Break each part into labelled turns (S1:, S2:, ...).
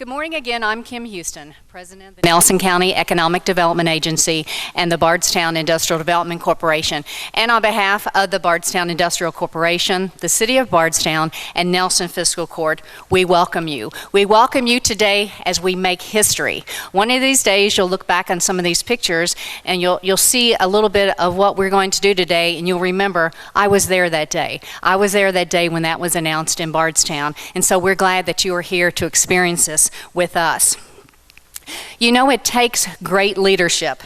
S1: Good morning again. I'm Kim Houston, President of the Nelson County Economic Development Agency and the Bardstown Industrial Development Corporation. And on behalf of the Bardstown Industrial Corporation, the City of Bardstown, and Nelson Fiscal Court, we welcome you. We welcome you today as we make history. One of these days, you'll look back on some of these pictures and you'll see a little bit of what we're going to do today, and you'll remember, I was there that day. I was there that day when that was announced in Bardstown. And so we're glad that you are here to experience this with us. You know, it takes great leadership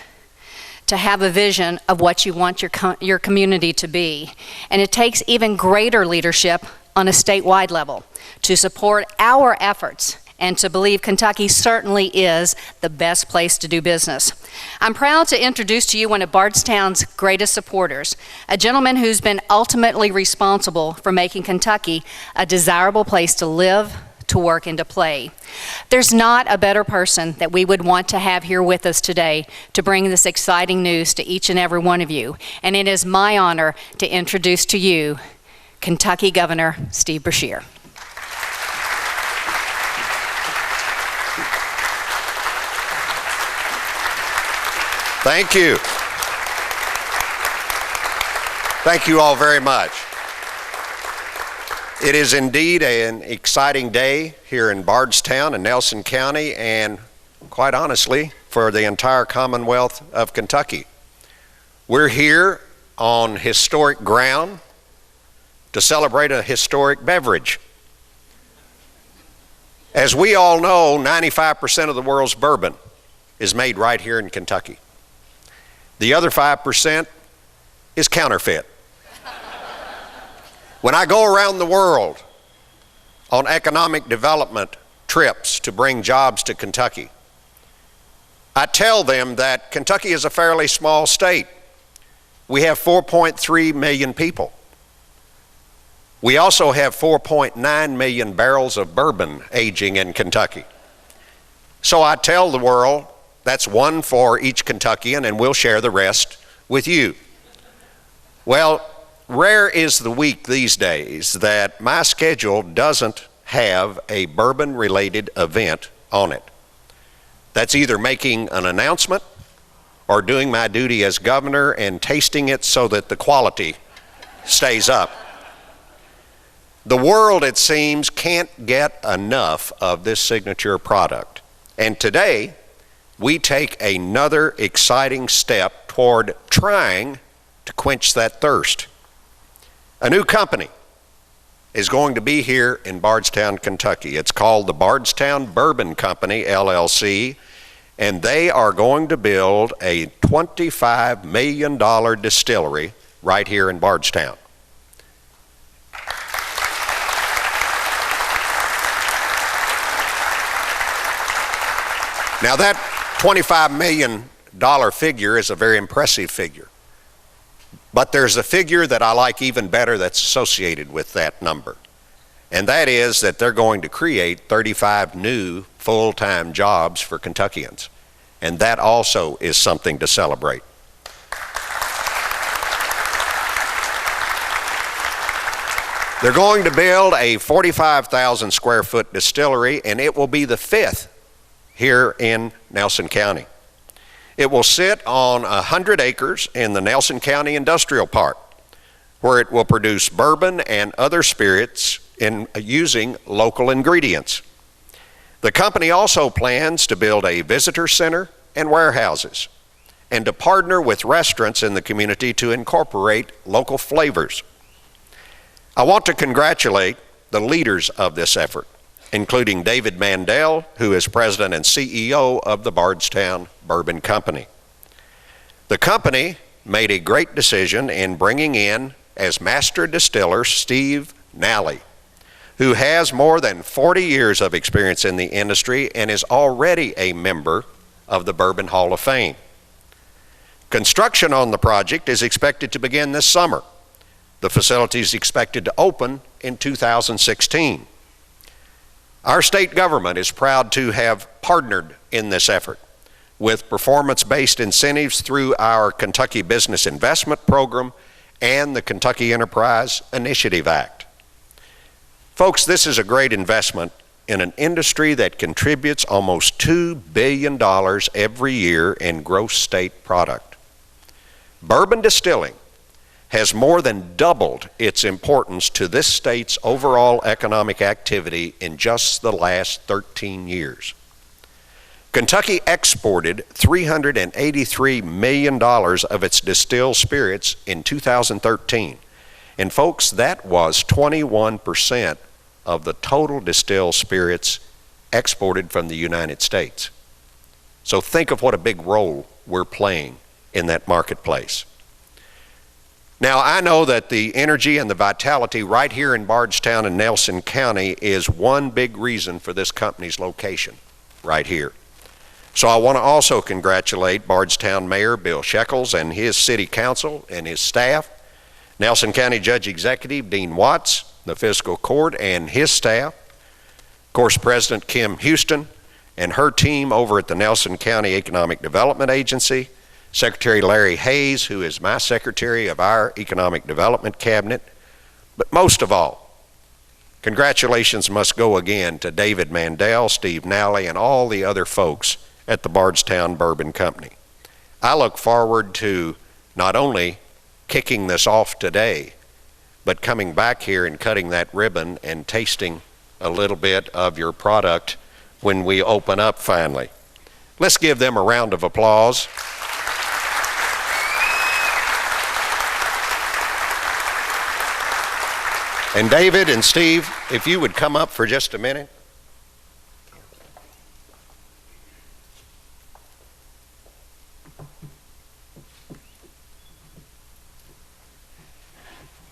S1: to have a vision of what you want your community to be. And it takes even greater leadership on a statewide level to support our efforts and to believe Kentucky certainly is the best place to do business. I'm proud to introduce to you one of Bardstown's greatest supporters, a gentleman who's been ultimately responsible for making Kentucky a desirable place to live, to work, and to play. There's not a better person that we would want to have here with us today to bring this exciting news to each and every one of you. And it is my honor to introduce to you Kentucky Governor Steve Beshear.
S2: Thank you. Thank you all very much. It is indeed an exciting day here in Bardstown and Nelson County, and quite honestly, for the entire Commonwealth of Kentucky. We're here on historic ground to celebrate a historic beverage. As we all know, 95% of the world's bourbon is made right here in Kentucky. The other 5% is counterfeit. When I go around the world on economic development trips to bring jobs to Kentucky, I tell them that Kentucky is a fairly small state. We have 4.3 million people. We also have 4.9 million barrels of bourbon aging in Kentucky. So I tell the world that's one for each Kentuckian, and we'll share the rest with you. Well, rare is the week these days that my schedule doesn't have a bourbon-related event on it. That's either making an announcement or doing my duty as governor and tasting it so that the quality stays up. The world, it seems, can't get enough of this signature product. And today, we take another exciting step toward trying to quench that thirst. A new company is going to be here in Bardstown, Kentucky. It's called the Bardstown Bourbon Company, LLC, and they are going to build a $25 million distillery right here in Bardstown. Now that $25 million figure is a very impressive figure. But there's a figure that I like even better that's associated with that number. And that is that they're going to create 35 new full-time jobs for Kentuckians. And that also is something to celebrate. They're going to build a 45,000 square foot distillery, and it will be the 5th here in Nelson County. It will sit on 100 acres in the Nelson County Industrial Park, where it will produce bourbon and other spirits using local ingredients. The company also plans to build a visitor center and warehouses, and to partner with restaurants in the community to incorporate local flavors. I want to congratulate the leaders of this effort, including David Mandel, who is president and CEO of the Bardstown Bourbon Company. The company made a great decision in bringing in as master distiller Steve Nally, who has more than 40 years of experience in the industry and is already a member of the Bourbon Hall of Fame. Construction on the project is expected to begin this summer. The facility is expected to open in 2016. Our state government is proud to have partnered in this effort with performance-based incentives through our Kentucky Business Investment Program and the Kentucky Enterprise Initiative Act. Folks, this is a great investment in an industry that contributes almost $2 billion every year in gross state product. Bourbon distilling has more than doubled its importance to this state's overall economic activity in just the last 13 years. Kentucky exported $383 million of its distilled spirits in 2013. And folks, that was 21% of the total distilled spirits exported from the United States. So think of what a big role we're playing in that marketplace. Now, I know that the energy and the vitality right here in Bardstown and Nelson County is one big reason for this company's location right here. So I want to also congratulate Bardstown Mayor Bill Shekels and his city council and his staff, Nelson County Judge Executive Dean Watts, the fiscal court and his staff, of course President Kim Houston and her team over at the Nelson County Economic Development Agency, Secretary Larry Hayes, who is my secretary of our Economic Development Cabinet, but most of all, congratulations must go again to David Mandel, Steve Nally, and all the other folks at the Bardstown Bourbon Company. I look forward to not only kicking this off today, but coming back here and cutting that ribbon and tasting a little bit of your product when we open up finally. Let's give them a round of applause. And David and Steve, if you would come up for just a minute.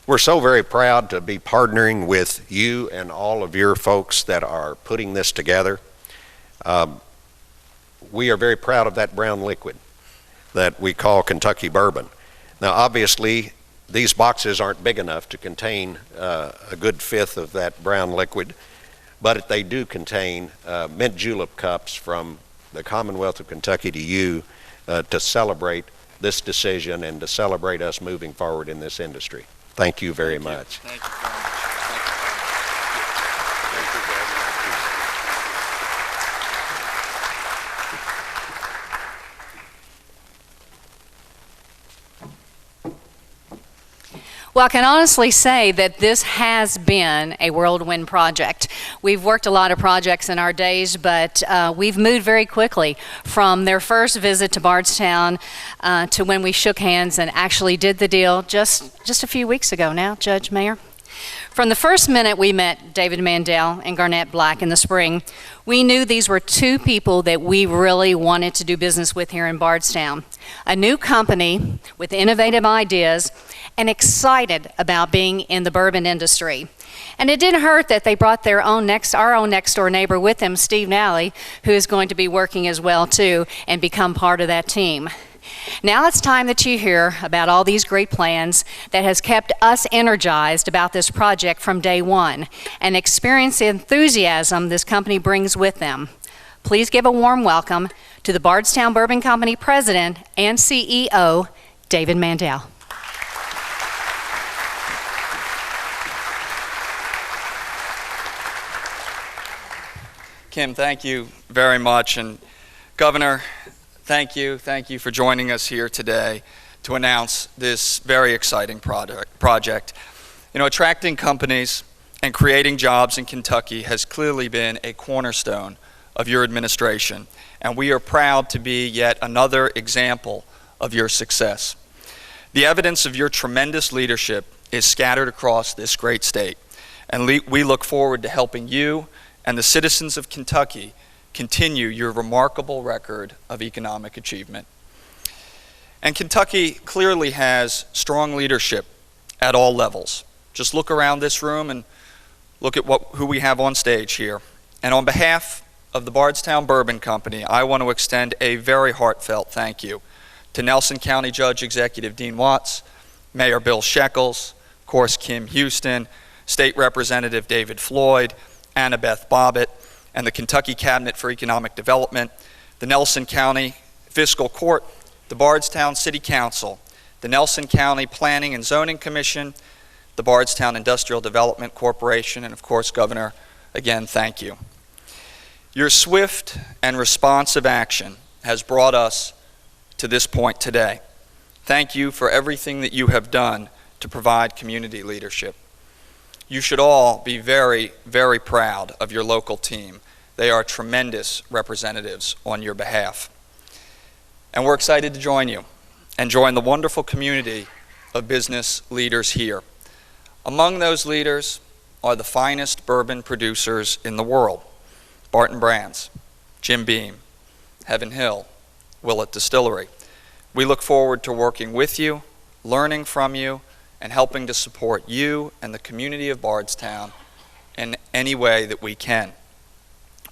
S2: We're so very proud to be partnering with you and all of your folks that are putting this together. We are very proud of that brown liquid that we call Kentucky Bourbon. Now, obviously, these boxes aren't big enough to contain a good fifth of that brown liquid, but they do contain mint julep cups from the Commonwealth of Kentucky to you to celebrate this decision and to celebrate us moving forward in this industry. Thank you very much.
S3: Thank you very much.
S1: Well, I can honestly say that this has been a whirlwind project. We've worked a lot of projects in our days, but we've moved very quickly from their first visit to Bardstown to when we shook hands and actually did the deal just a few weeks ago now, Judge, Mayor. From the first minute we met David Mandel and Garnett Black in the spring, we knew these were two people that we really wanted to do business with here in Bardstown. A new company with innovative ideas and excited about being in the bourbon industry. And it didn't hurt that they brought our own next door neighbor with them, Steve Nally, who is going to be working as well too and become part of that team. Now it's time that you hear about all these great plans that has kept us energized about this project from day one and experience the enthusiasm this company brings with them. Please give a warm welcome to the Bardstown Bourbon Company President and CEO, David Mandel.
S3: Kim, thank you very much. And Governor, thank you for joining us here today to announce this very exciting project. You know, attracting companies and creating jobs in Kentucky has clearly been a cornerstone of your administration, and we are proud to be yet another example of your success. The evidence of your tremendous leadership is scattered across this great state, and we look forward to helping you and the citizens of Kentucky continue your remarkable record of economic achievement. And Kentucky clearly has strong leadership at all levels. Just look around this room and look at who we have on stage here. And on behalf of the Bardstown Bourbon Company, I want to extend a very heartfelt thank you to Nelson County Judge Executive Dean Watts, Mayor Bill Shekels, of course Kim Houston, State Representative David Floyd, Annabeth Bobbitt, and the Kentucky Cabinet for Economic Development, the Nelson County Fiscal Court, the Bardstown City Council, the Nelson County Planning and Zoning Commission, the Bardstown Industrial Development Corporation, and of course, Governor, again, thank you. Your swift and responsive action has brought us to this point today. Thank you for everything that you have done to provide community leadership. You should all be very, very proud of your local team. They are tremendous representatives on your behalf. And we're excited to join you and join the wonderful community of business leaders here. Among those leaders are the finest bourbon producers in the world: Barton Brands, Jim Beam, Heaven Hill, Willett Distillery. We look forward to working with you, learning from you, and helping to support you and the community of Bardstown in any way that we can.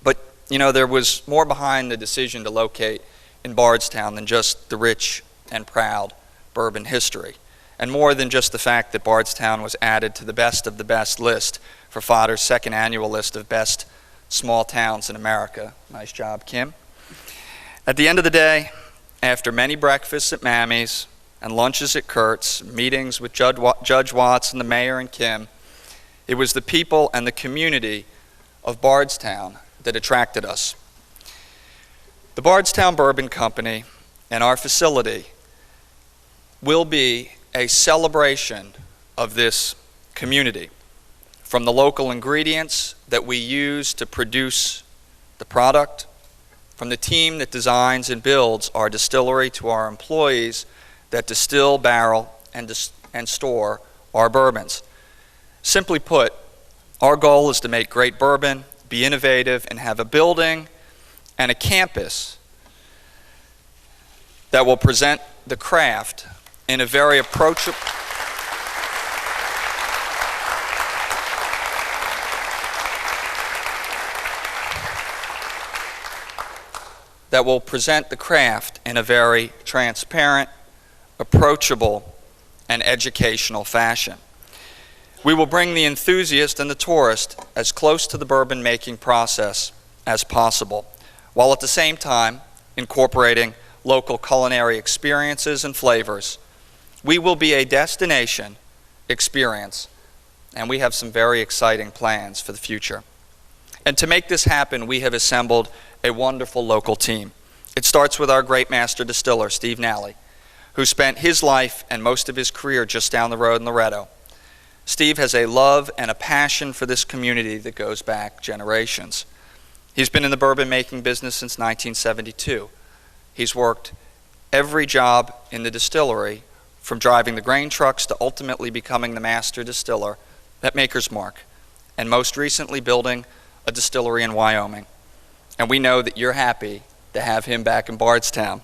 S3: But, you know, there was more behind the decision to locate in Bardstown than just the rich and proud bourbon history, and more than just the fact that Bardstown was added to the best of the best list for Fodder's second annual list of best small towns in America. Nice job, Kim. At the end of the day, after many breakfasts at Mammy's and lunches at Kurt's, meetings with Judge Watts and the mayor and Kim, it was the people and the community of Bardstown that attracted us. The Bardstown Bourbon Company and our facility will be a celebration of this community, from the local ingredients that we use to produce the product, from the team that designs and builds our distillery, to our employees that distill, barrel, and store our bourbons. Simply put, our goal is to make great bourbon, be innovative, and have a building and a campus that will present the craft in a very approachable transparent, approachable, and educational fashion. We will bring the enthusiast and the tourist as close to the bourbon making process as possible, while at the same time incorporating local culinary experiences and flavors. We will be a destination experience, and we have some very exciting plans for the future. And to make this happen, we have assembled a wonderful local team. It starts with our great master distiller, Steve Nally, who spent his life and most of his career just down the road in Loretto. Steve has a love and a passion for this community that goes back generations. He's been in the bourbon making business since 1972. He's worked every job in the distillery, from driving the grain trucks to ultimately becoming the master distiller at Maker's Mark, and most recently building a distillery in Wyoming. And we know that you're happy to have him back in Bardstown.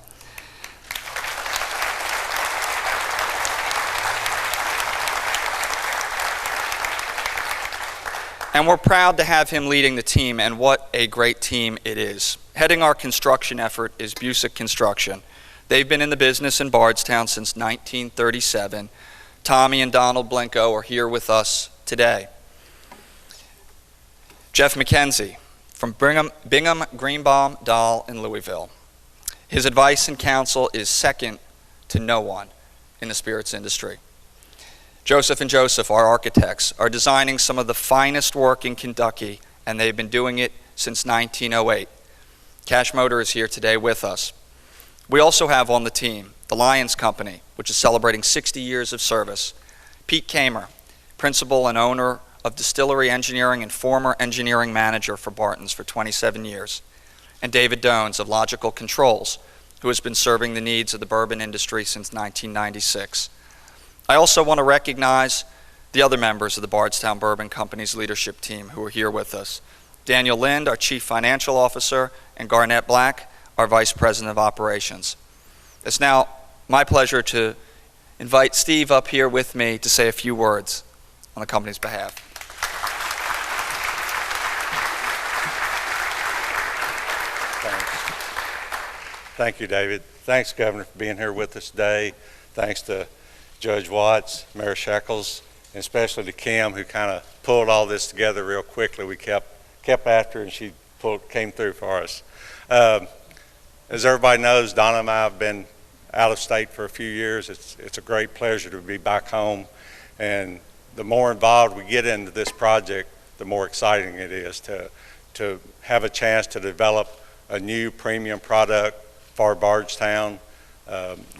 S3: And we're proud to have him leading the team, and what a great team it is. Heading our construction effort is Busick Construction. They've been in the business in Bardstown since 1937. Tommy and Donald Blinko are here with us today. Jeff McKenzie from Bingham, Greenbaum, Dahl, in Louisville. His advice and counsel is second to no one in the spirits industry. Joseph and Joseph, our architects, are designing some of the finest work in Kentucky, and they've been doing it since 1908. Cash Motor is here today with us. We also have on the team the Lions Company, which is celebrating 60 years of service. Pete Kamer, principal and owner of Distillery Engineering and former engineering manager for Barton's for 27 years. And David Dones of Logical Controls, who has been serving the needs of the bourbon industry since 1996. I also want to recognize the other members of the Bardstown Bourbon Company's leadership team who are here with us. Daniel Lind, our Chief Financial Officer, and Garnett Black, our Vice President of Operations. It's now my pleasure to invite Steve up here with me to say a few words on the company's behalf.
S4: Thanks. Thank you, David. Thanks, Governor, for being here with us today. Thanks to Judge Watts, Mayor Shekels, and especially to Kim, who kind of pulled all this together real quickly. We kept after her, and she came through for us. As everybody knows, Donna and I have been out of state for a few years. It's a great pleasure to be back home, and the more involved we get into this project, the more exciting it is to to have a chance to develop a new premium product for Bardstown.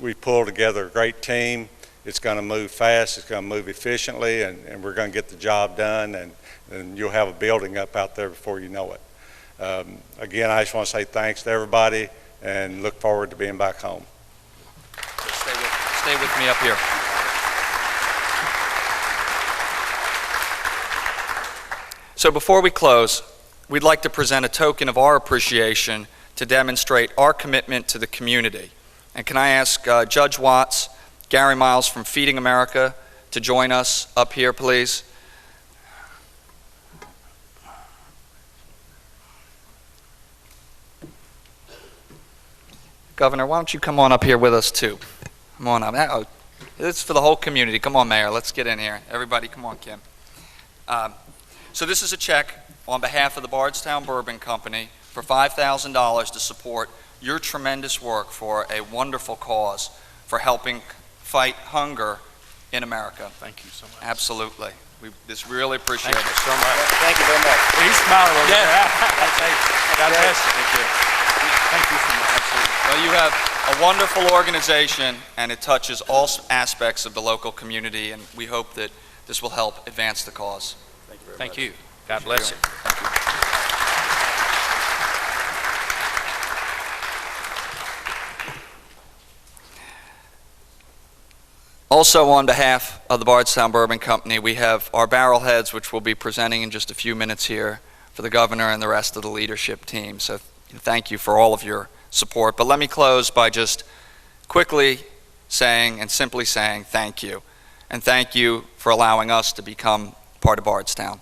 S4: We pulled together a great team. It's going to move fast, it's going to move efficiently, and we're going to get the job done, and you'll have a building up out there before you know it. Again, I just want to say thanks to everybody and look forward to being back home.
S3: Stay with me up here. So before we close, we'd like to present a token of our appreciation to demonstrate our commitment to the community. And can I ask Judge Watts, Gary Miles from Feeding America to join us up here, please? Governor, why don't you come on up here with us too? Come on up. Oh, this is for the whole community. Come on, Mayor, let's get in here. Everybody, come on, Kim. So this is a check on behalf of the Bardstown Bourbon Company for $5,000 to support your tremendous work for a wonderful cause for helping fight hunger in America.
S5: Thank you so much.
S3: Absolutely. We just really appreciate it.
S5: Thank you so much.
S2: Thank you very much.
S5: He's smiling over there.
S3: God bless you. Thank you.
S5: Thank you so much.
S3: Absolutely. Well, you have a wonderful organization, and it touches all aspects of the local community, and we hope that this will help advance the cause.
S5: Thank you very much.
S3: Thank you.
S5: God bless you.
S3: Thank you. Also, on behalf of the Bardstown Bourbon Company, we have our barrel heads, which we'll be presenting in just a few minutes here for the governor and the rest of the leadership team. So thank you for all of your support. But let me close by just quickly saying and simply saying thank you. And thank you for allowing us to become part of Bardstown.